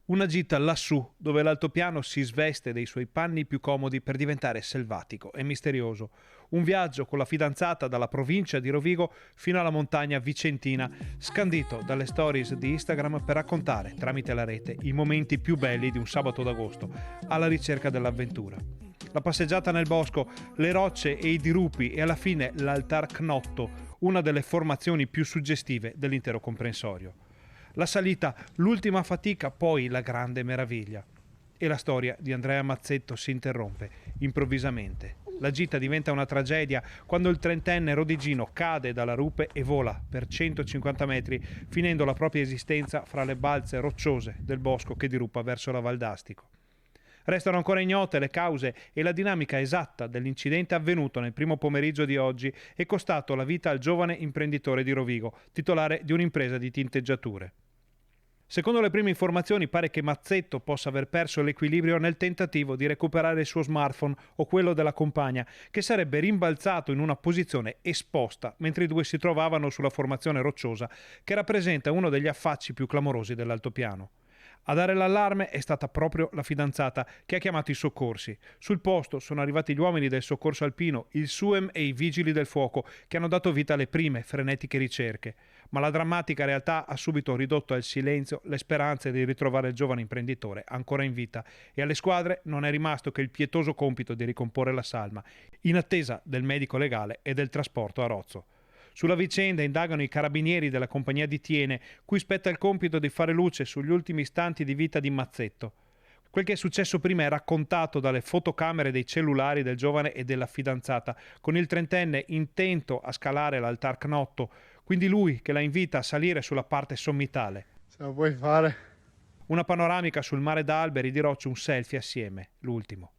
Una gita lassù, dove l'altopiano si sveste dei suoi panni più comodi per diventare selvatico e misterioso. Un viaggio con la fidanzata dalla provincia di Rovigo fino alla montagna vicentina, scandito dalle stories di Instagram per raccontare, tramite la rete, i momenti più belli di un sabato d'agosto, alla ricerca dell'avventura. La passeggiata nel bosco, le rocce e i dirupi e alla fine l'altar Knotto, una delle formazioni più suggestive dell'intero comprensorio. La salita, l'ultima fatica, poi la grande meraviglia. E la storia di Andrea Mazzetto si interrompe, improvvisamente. La gita diventa una tragedia quando il trentenne rodigino cade dalla rupe e vola per 150 metri, finendo la propria esistenza fra le balze rocciose del bosco che dirupa verso la Valdastico. Restano ancora ignote le cause e la dinamica esatta dell'incidente avvenuto nel primo pomeriggio di oggi e costato la vita al giovane imprenditore di Rovigo, titolare di un'impresa di tinteggiature. Secondo le prime informazioni pare che Mazzetto possa aver perso l'equilibrio nel tentativo di recuperare il suo smartphone o quello della compagna, che sarebbe rimbalzato in una posizione esposta mentre i due si trovavano sulla formazione rocciosa che rappresenta uno degli affacci più clamorosi dell'altopiano. A dare l'allarme è stata proprio la fidanzata che ha chiamato i soccorsi. Sul posto sono arrivati gli uomini del soccorso alpino, il SUEM e i vigili del fuoco che hanno dato vita alle prime frenetiche ricerche. Ma la drammatica realtà ha subito ridotto al silenzio le speranze di ritrovare il giovane imprenditore ancora in vita e alle squadre non è rimasto che il pietoso compito di ricomporre la salma, in attesa del medico legale e del trasporto a Rozzo. Sulla vicenda indagano i carabinieri della compagnia di Tiene, cui spetta il compito di fare luce sugli ultimi istanti di vita di Mazzetto. Quel che è successo prima è raccontato dalle fotocamere dei cellulari del giovane e della fidanzata, con il trentenne intento a scalare l'altar Knotto, quindi lui che la invita a salire sulla parte sommitale. Ce la puoi fare? Una panoramica sul mare d'alberi di rocce, un selfie assieme, l'ultimo.